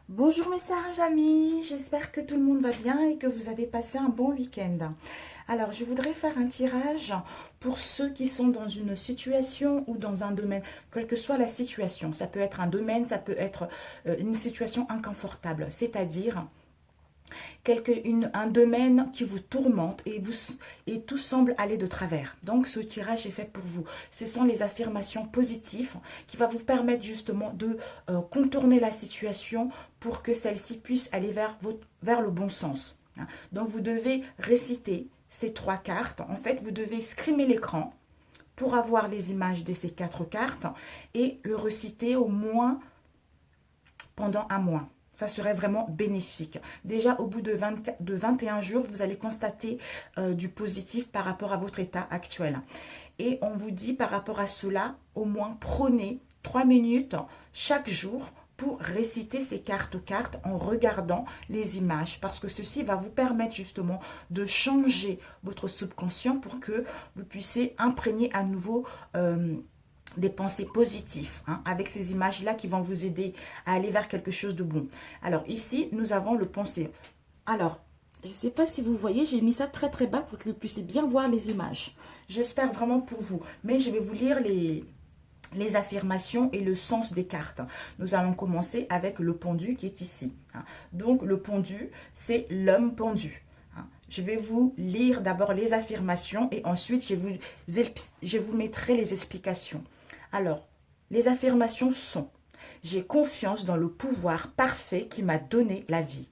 Bonjour mes chers amis, j'espère que tout le monde va bien et que vous avez passé un bon week-end. Alors, je voudrais faire un tirage pour ceux qui sont dans une situation ou dans un domaine, quelle que soit la situation. Ça peut être un domaine, ça peut être une situation inconfortable, c'est-à-dire un domaine qui vous tourmente et tout semble aller de travers. Donc ce tirage est fait pour vous. Ce sont les affirmations positives qui va vous permettre justement de contourner la situation pour que celle-ci puisse aller vers le bon sens. Donc vous devez réciter ces 3 cartes. En fait, vous devez scrimer l'écran pour avoir les images de ces 4 cartes et le réciter au moins pendant un mois. Ça serait vraiment bénéfique. Déjà, au bout de 21 jours, vous allez constater du positif par rapport à votre état actuel. Et on vous dit par rapport à cela, au moins prenez 3 minutes chaque jour pour réciter ces cartes en regardant les images. Parce que ceci va vous permettre justement de changer votre subconscient pour que vous puissiez imprégner à nouveau des pensées positives, avec ces images-là qui vont vous aider à aller vers quelque chose de bon. Alors ici, nous avons le pensée. Alors, je ne sais pas si vous voyez, j'ai mis ça très très bas pour que vous puissiez bien voir les images. J'espère vraiment pour vous. Mais je vais vous lire les affirmations et le sens des cartes. Nous allons commencer avec le pendu qui est ici. Donc, le pendu, c'est l'homme pendu. Je vais vous lire d'abord les affirmations et ensuite je vous mettrai les explications. Alors, les affirmations sont: j'ai confiance dans le pouvoir parfait qui m'a donné la vie.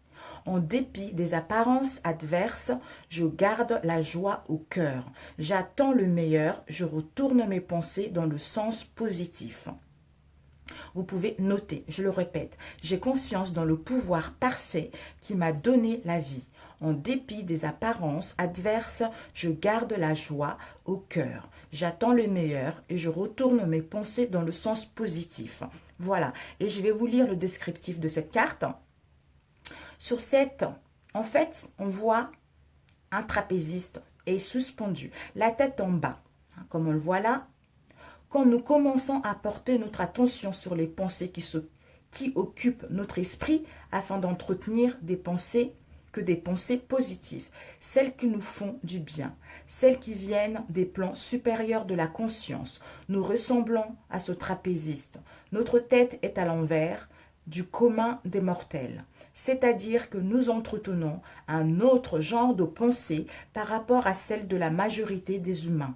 En dépit des apparences adverses, je garde la joie au cœur. J'attends le meilleur, je retourne mes pensées dans le sens positif. Vous pouvez noter, je le répète, j'ai confiance dans le pouvoir parfait qui m'a donné la vie. En dépit des apparences adverses, je garde la joie au cœur. J'attends le meilleur et je retourne mes pensées dans le sens positif. Voilà, et je vais vous lire le descriptif de cette carte. Sur cette, en fait, on voit un trapéziste est suspendu, la tête en bas, comme on le voit là. Quand nous commençons à porter notre attention sur les pensées qui occupent notre esprit afin d'entretenir des pensées positives, celles qui nous font du bien, celles qui viennent des plans supérieurs de la conscience. Nous ressemblons à ce trapéziste. Notre tête est à l'envers du commun des mortels, c'est-à-dire que nous entretenons un autre genre de pensée par rapport à celle de la majorité des humains.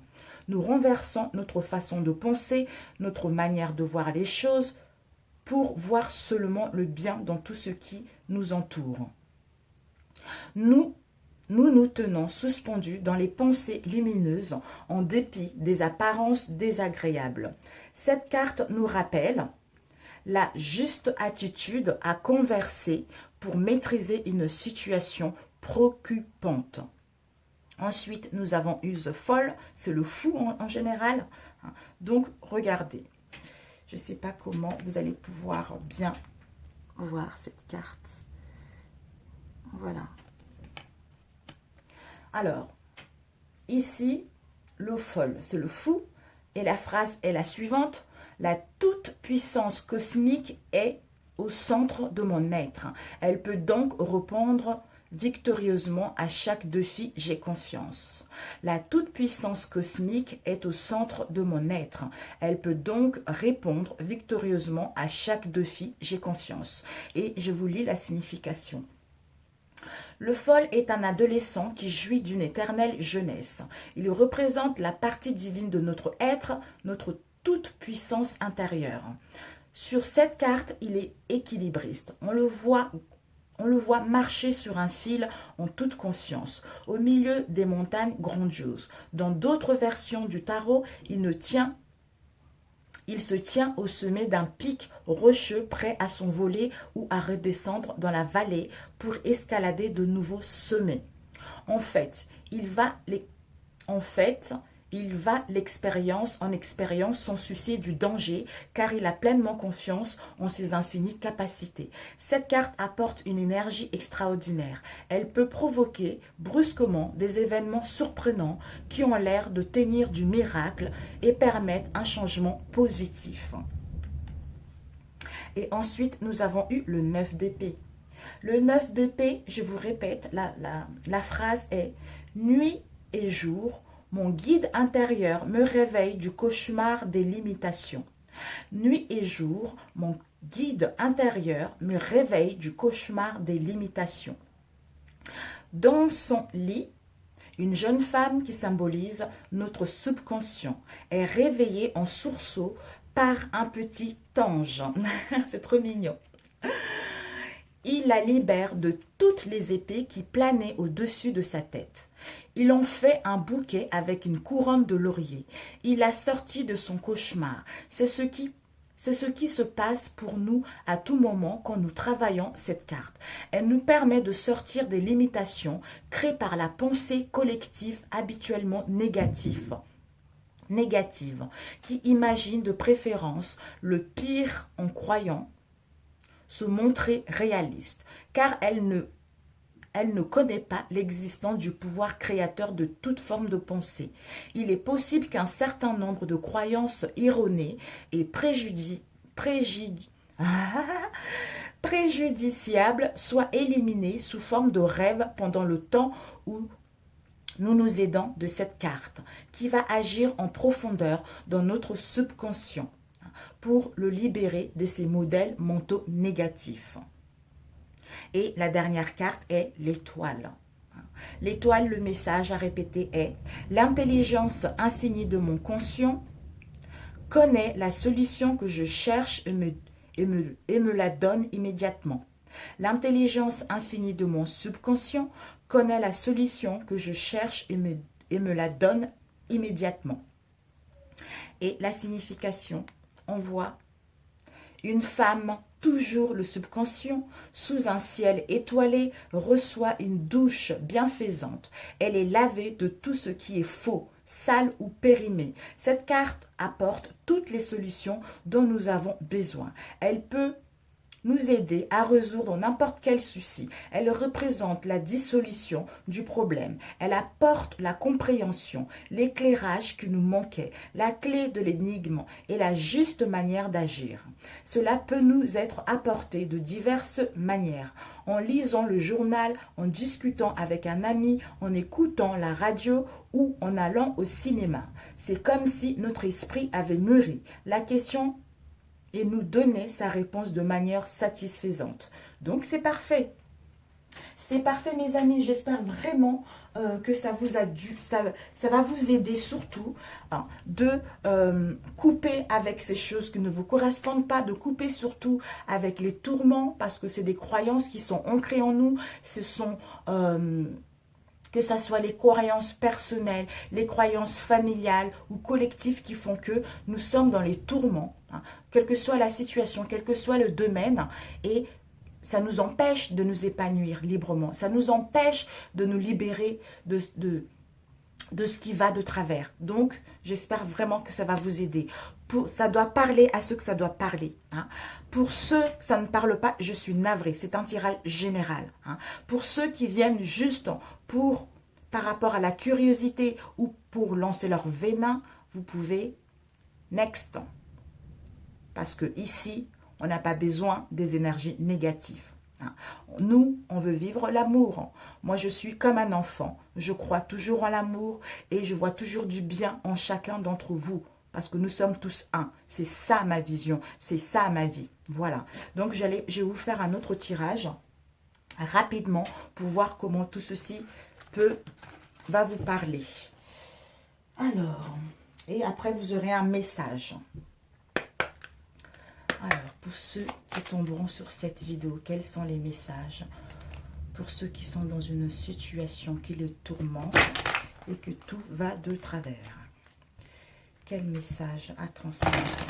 Nous renversons notre façon de penser, notre manière de voir les choses, pour voir seulement le bien dans tout ce qui nous entoure. Nous nous tenons suspendus dans les pensées lumineuses en dépit des apparences désagréables. Cette carte nous rappelle la juste attitude à converser pour maîtriser une situation préoccupante. Ensuite, nous avons eu The Fool, c'est le fou en général. Donc, regardez. Je ne sais pas comment vous allez pouvoir bien voir cette carte. Voilà. Alors, ici, le Fool, c'est le fou. Et la phrase est la suivante. La toute-puissance cosmique est au centre de mon être. Elle peut donc répondre victorieusement à chaque défi, j'ai confiance. La toute-puissance cosmique est au centre de mon être. Elle peut donc répondre victorieusement à chaque défi, j'ai confiance. Et je vous lis la signification. Le Fool est un adolescent qui jouit d'une éternelle jeunesse. Il représente la partie divine de notre être, notre toute puissance intérieure. Sur cette carte, il est équilibriste. On le voit marcher sur un fil en toute confiance, au milieu des montagnes grandioses. Dans d'autres versions du tarot, il se tient au sommet d'un pic rocheux prêt à s'envoler ou à redescendre dans la vallée pour escalader de nouveaux sommets. En fait, il va l'expérience en expérience sans soucier du danger car il a pleinement confiance en ses infinies capacités. Cette carte apporte une énergie extraordinaire. Elle peut provoquer brusquement des événements surprenants qui ont l'air de tenir du miracle et permettent un changement positif. Et ensuite, nous avons eu le 9 d'épée. Le 9 d'épée, je vous répète, la phrase est « Nuit et jour, mon guide intérieur me réveille du cauchemar des limitations. » Nuit et jour, mon guide intérieur me réveille du cauchemar des limitations. Dans son lit, une jeune femme qui symbolise notre subconscient est réveillée en sursaut par un petit ange. C'est trop mignon. Il la libère de toutes les épées qui planaient au-dessus de sa tête. Il en fait un bouquet avec une couronne de laurier. Il l'a sortie de son cauchemar. C'est ce qui se passe pour nous à tout moment quand nous travaillons cette carte. Elle nous permet de sortir des limitations créées par la pensée collective habituellement négative, qui imagine de préférence le pire en croyant se montrer réaliste, car elle ne connaît pas l'existence du pouvoir créateur de toute forme de pensée. Il est possible qu'un certain nombre de croyances erronées et préjudiciables soient éliminées sous forme de rêves pendant le temps où nous nous aidons de cette carte, qui va agir en profondeur dans notre subconscient pour le libérer de ces modèles mentaux négatifs. Et la dernière carte est l'étoile. L'étoile, le message à répéter est « L'intelligence infinie de mon conscient connaît la solution que je cherche et me la donne immédiatement. L'intelligence infinie de mon subconscient connaît la solution que je cherche et me la donne immédiatement. » Et la signification, on voit une femme, toujours le subconscient, sous un ciel étoilé, reçoit une douche bienfaisante. Elle est lavée de tout ce qui est faux, sale ou périmé. Cette carte apporte toutes les solutions dont nous avons besoin. Elle peut nous aider à résoudre n'importe quel souci. Elle représente la dissolution du problème. Elle apporte la compréhension, l'éclairage qui nous manquait, la clé de l'énigme et la juste manière d'agir. Cela peut nous être apporté de diverses manières. En lisant le journal, en discutant avec un ami, en écoutant la radio ou en allant au cinéma. C'est comme si notre esprit avait mûri. La question et nous donner sa réponse de manière satisfaisante. Donc, c'est parfait. C'est parfait, mes amis. J'espère vraiment que ça va vous aider surtout de couper avec ces choses qui ne vous correspondent pas, de couper surtout avec les tourments, parce que c'est des croyances qui sont ancrées en nous. Ce sont... que ce soit les croyances personnelles, les croyances familiales ou collectives qui font que nous sommes dans les tourments, quelle que soit la situation, quel que soit le domaine, et ça nous empêche de nous épanouir librement, ça nous empêche de nous libérer de ce qui va de travers. Donc, j'espère vraiment que ça va vous aider. Ça doit parler à ceux que ça doit parler. Pour ceux que ça ne parle pas, je suis navrée. C'est un tirage général. Pour ceux qui viennent juste par rapport à la curiosité ou pour lancer leur venin, vous pouvez next. Parce que ici, on n'a pas besoin des énergies négatives. Nous, on veut vivre l'amour. Moi, je suis comme un enfant. Je crois toujours en l'amour et je vois toujours du bien en chacun d'entre vous. Parce que nous sommes tous un. C'est ça ma vision. C'est ça ma vie. Voilà. Donc, je vais vous faire un autre tirage rapidement pour voir comment tout ceci va vous parler. Alors, et après, vous aurez un message. Alors, pour ceux qui tomberont sur cette vidéo, quels sont les messages? Pour ceux qui sont dans une situation qui les tourmente et que tout va de travers. Quel message à transmettre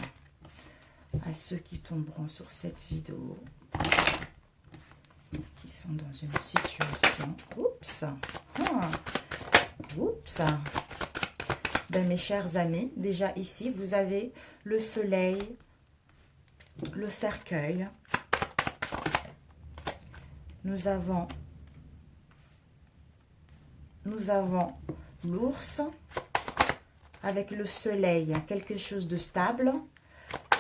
à ceux qui tomberont sur cette vidéo, qui sont dans une situation... Oups! Oups! Ben, mes chers amis, déjà ici, vous avez le soleil, le cercueil, nous avons l'ours avec le soleil, quelque chose de stable,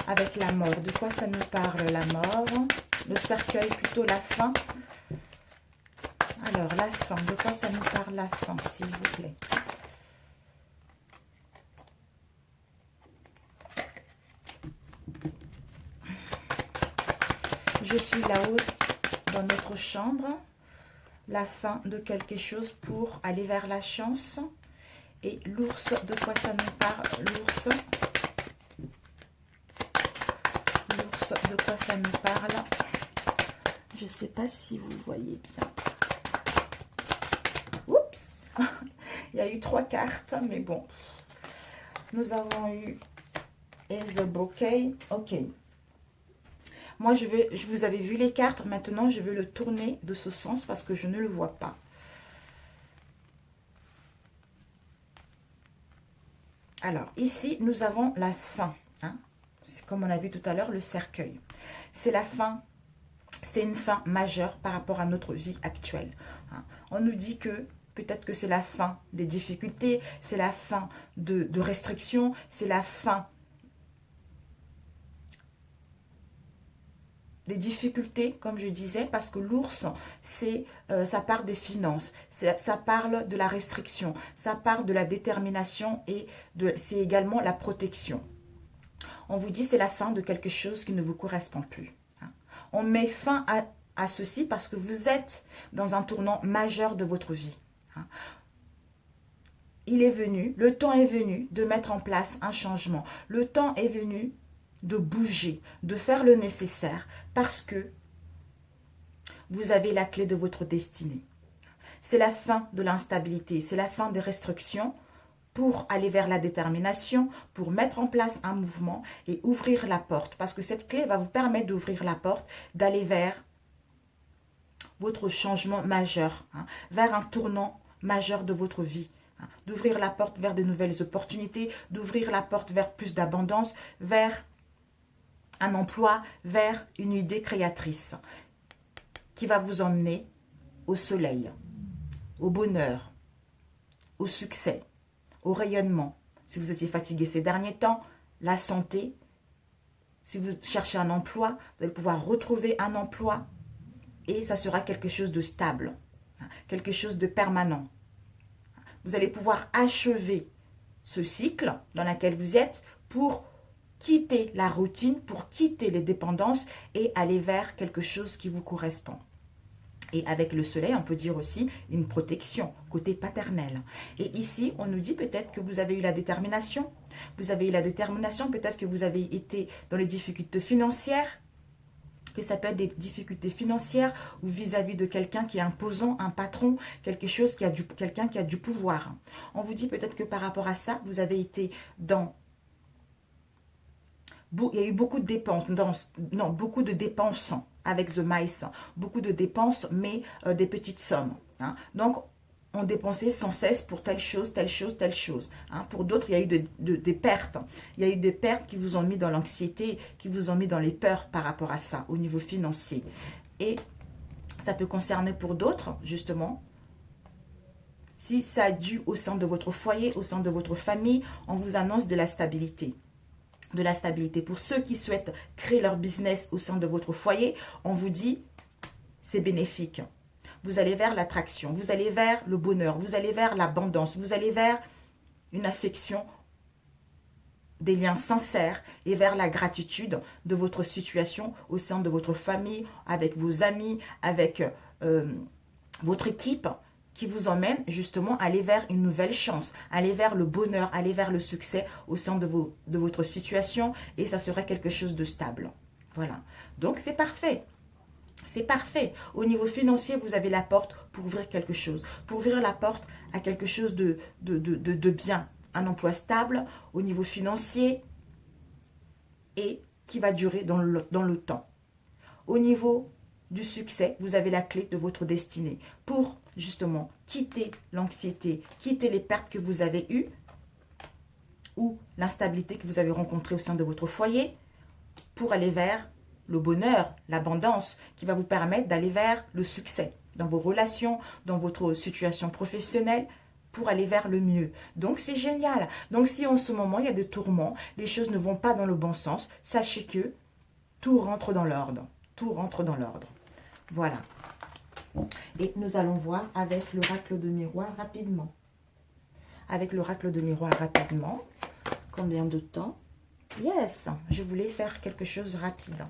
avec la mort. De quoi ça nous parle, la mort? Le cercueil, plutôt la fin. Alors, la fin. De quoi ça nous parle, la fin, s'il vous plaît? Je suis là-haut dans notre chambre. La fin de quelque chose pour aller vers la chance. Et l'ours, de quoi ça nous parle? L'ours. L'ours, de quoi ça nous parle? Je ne sais pas si vous voyez bien. Oups. Il y a eu 3 cartes, mais bon. Nous avons eu Is a Bouquet. Ok. Moi, je vous avais vu les cartes. Maintenant, je vais le tourner de ce sens parce que je ne le vois pas. Alors, ici, nous avons la fin. Hein? C'est comme on a vu tout à l'heure, le cercueil. C'est la fin. C'est une fin majeure par rapport à notre vie actuelle. Hein? On nous dit que peut-être que c'est la fin des difficultés, c'est la fin de restrictions, c'est la fin des difficultés, comme je disais, parce que l'ours, ça part des finances, ça parle de la restriction, ça parle de la détermination et c'est également la protection. On vous dit c'est la fin de quelque chose qui ne vous correspond plus. Hein. On met fin à ceci parce que vous êtes dans un tournant majeur de votre vie. Hein. Il est venu, le temps est venu de mettre en place un changement. Le temps est venu de bouger, de faire le nécessaire parce que vous avez la clé de votre destinée. C'est la fin de l'instabilité, c'est la fin des restrictions pour aller vers la détermination, pour mettre en place un mouvement et ouvrir la porte. Parce que cette clé va vous permettre d'ouvrir la porte, d'aller vers votre changement majeur, hein, vers un tournant majeur de votre vie. Hein, d'ouvrir la porte vers de nouvelles opportunités, d'ouvrir la porte vers plus d'abondance, vers un emploi, vers une idée créatrice qui va vous emmener au soleil, au bonheur, au succès, au rayonnement. Si vous étiez fatigué ces derniers temps, la santé. Si vous cherchez un emploi, vous allez pouvoir retrouver un emploi et ça sera quelque chose de stable, quelque chose de permanent. Vous allez pouvoir achever ce cycle dans lequel vous êtes pour quitter la routine, pour quitter les dépendances et aller vers quelque chose qui vous correspond. Et avec le soleil, on peut dire aussi une protection, côté paternel. Et ici, on nous dit peut-être que vous avez eu la détermination. Vous avez eu la détermination, peut-être que vous avez été dans les difficultés financières, que ça peut être des difficultés financières ou vis-à-vis de quelqu'un qui est imposant, un patron, quelqu'un qui a du pouvoir. On vous dit peut-être que par rapport à ça, vous avez été dans... Il y a eu beaucoup de dépenses, beaucoup de dépenses avec The Mice, beaucoup de dépenses, mais des petites sommes. Hein. Donc, on dépensait sans cesse pour telle chose, telle chose, telle chose. Hein. Pour d'autres, il y a eu des pertes. Il y a eu des pertes qui vous ont mis dans l'anxiété, qui vous ont mis dans les peurs par rapport à ça, au niveau financier. Et ça peut concerner pour d'autres, justement, si ça a dû au sein de votre foyer, au sein de votre famille, on vous annonce de la stabilité. De la stabilité. Pour ceux qui souhaitent créer leur business au sein de votre foyer, on vous dit c'est bénéfique. Vous allez vers l'attraction, vous allez vers le bonheur, vous allez vers l'abondance, vous allez vers une affection, des liens sincères et vers la gratitude de votre situation au sein de votre famille, avec vos amis, avec votre équipe, qui vous emmène justement à aller vers une nouvelle chance, aller vers le bonheur, aller vers le succès au sein de votre situation et ça serait quelque chose de stable. Voilà. Donc, c'est parfait. C'est parfait. Au niveau financier, vous avez la porte pour ouvrir quelque chose, pour ouvrir la porte à quelque chose de bien, un emploi stable au niveau financier et qui va durer dans le temps. Au niveau du succès, vous avez la clé de votre destinée pour justement quitter l'anxiété, quitter les pertes que vous avez eues ou l'instabilité que vous avez rencontrée au sein de votre foyer pour aller vers le bonheur, l'abondance qui va vous permettre d'aller vers le succès dans vos relations, dans votre situation professionnelle pour aller vers le mieux. Donc, c'est génial. Donc, si en ce moment, il y a des tourments, les choses ne vont pas dans le bon sens, sachez que tout rentre dans l'ordre. Tout rentre dans l'ordre. Voilà. Et nous allons voir avec l'oracle de miroir rapidement. Avec l'oracle de miroir rapidement. Combien de temps? Yes, je voulais faire quelque chose rapide.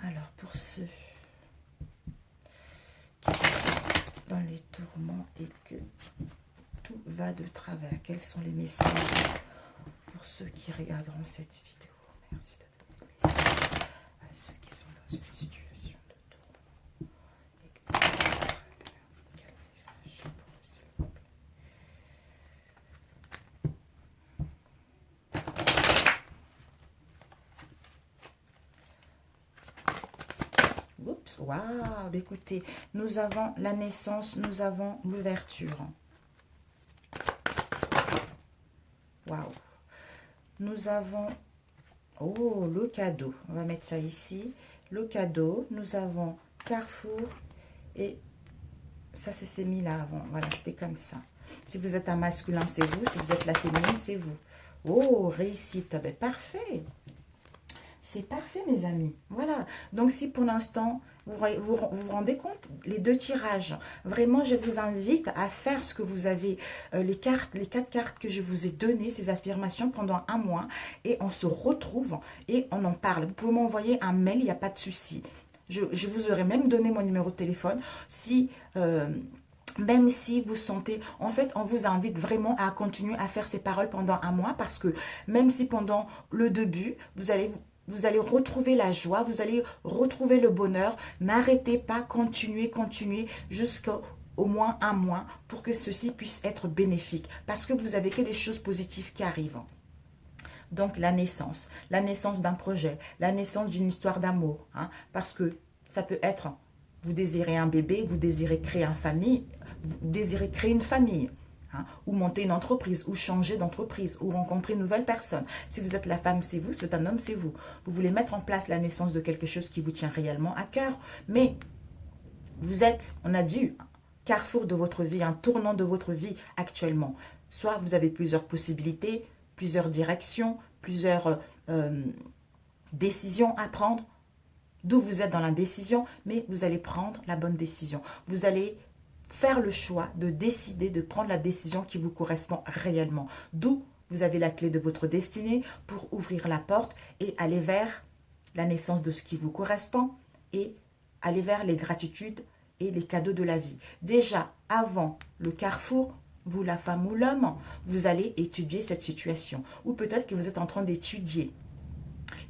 Alors, pour ceux qui sont dans les tourments et que tout va de travers, quels sont les messages pour ceux qui regarderont cette vidéo? Merci de donner des messages à ceux qui sont dans une situation de tourment et que tout va de travers. Quel message pour eux, s'il vous plaît? Oups, waouh, écoutez, nous avons la naissance, nous avons l'ouverture. Waouh. Nous avons, oh, le cadeau. On va mettre ça ici. Le cadeau, nous avons Carrefour et ça, c'est mis là avant. Voilà, c'était comme ça. Si vous êtes un masculin, c'est vous. Si vous êtes la féminine, c'est vous. Oh, réussite. Ah ben, parfait. C'est parfait, mes amis. Voilà. Donc, si pour l'instant, vous rendez compte, les deux tirages, vraiment, je vous invite à faire ce que vous avez, les 4 cartes que je vous ai données, ces affirmations pendant un mois, et on se retrouve et on en parle. Vous pouvez m'envoyer un mail, il n'y a pas de souci. Je vous aurais même donné mon numéro de téléphone si... même si vous sentez, en fait, on vous invite vraiment à continuer à faire ces paroles pendant un mois parce que même si pendant le début, vous allez retrouver la joie, vous allez retrouver le bonheur. N'arrêtez pas, continuez jusqu'au moins un mois pour que ceci puisse être bénéfique. Parce que vous avez que des choses positives qui arrivent. Donc, la naissance d'un projet, la naissance d'une histoire d'amour. Hein, parce que ça peut être, vous désirez un bébé, vous désirez créer une famille. Hein, ou monter une entreprise, ou changer d'entreprise, ou rencontrer une nouvelle personne. Si vous êtes la femme, c'est vous, c'est un homme, c'est vous. Vous voulez mettre en place la naissance de quelque chose qui vous tient réellement à cœur, mais vous êtes, on a dit, carrefour de votre vie, un tournant de votre vie actuellement. Soit vous avez plusieurs possibilités, plusieurs directions, plusieurs décisions à prendre, d'où vous êtes dans l'indécision, mais vous allez prendre la bonne décision. Vous allez faire le choix de décider, de prendre la décision qui vous correspond réellement. D'où vous avez la clé de votre destinée pour ouvrir la porte et aller vers la naissance de ce qui vous correspond et aller vers les gratitudes et les cadeaux de la vie. Déjà, avant le carrefour, vous, la femme ou l'homme, vous allez étudier cette situation. Ou peut-être que vous êtes en train d'étudier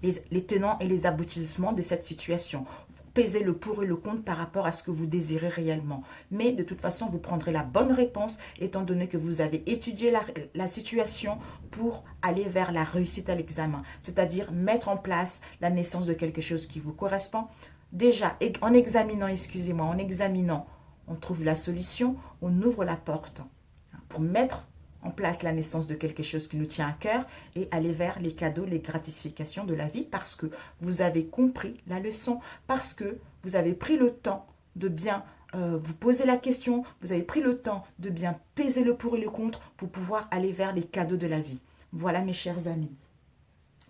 les tenants et les aboutissements de cette situation. Pesez le pour et le contre par rapport à ce que vous désirez réellement. Mais de toute façon, vous prendrez la bonne réponse étant donné que vous avez étudié la situation pour aller vers la réussite à l'examen. C'est-à-dire mettre en place la naissance de quelque chose qui vous correspond. Déjà, en examinant, on trouve la solution, on ouvre la porte pour mettre en place la naissance de quelque chose qui nous tient à cœur et aller vers les cadeaux, les gratifications de la vie parce que vous avez compris la leçon, parce que vous avez pris le temps de bien vous poser la question, vous avez pris le temps de bien peser le pour et le contre pour pouvoir aller vers les cadeaux de la vie. Voilà mes chers amis.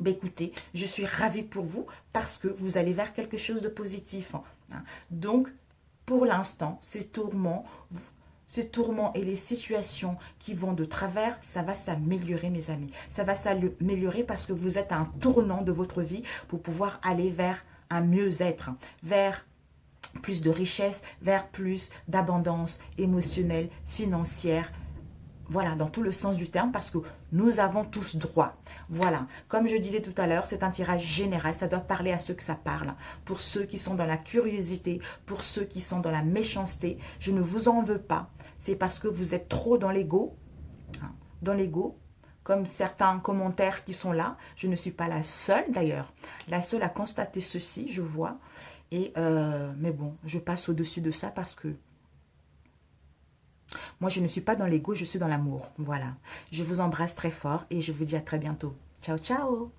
Ben écoutez, je suis ravie pour vous parce que vous allez vers quelque chose de positif. Hein. Donc, pour l'instant, ces tourments et les situations qui vont de travers, ça va s'améliorer, mes amis. Ça va s'améliorer parce que vous êtes à un tournant de votre vie pour pouvoir aller vers un mieux-être, vers plus de richesse, vers plus d'abondance émotionnelle, financière. Voilà, dans tout le sens du terme, parce que nous avons tous droit. Voilà, comme je disais tout à l'heure, c'est un tirage général. Ça doit parler à ceux que ça parle. Pour ceux qui sont dans la curiosité, pour ceux qui sont dans la méchanceté, je ne vous en veux pas. C'est parce que vous êtes trop dans l'ego. Hein, dans l'ego, comme certains commentaires qui sont là. Je ne suis pas la seule d'ailleurs. La seule à constater ceci, je vois. Et mais bon, je passe au-dessus de ça parce que moi, je ne suis pas dans l'ego, je suis dans l'amour. Voilà. Je vous embrasse très fort et je vous dis à très bientôt. Ciao, ciao!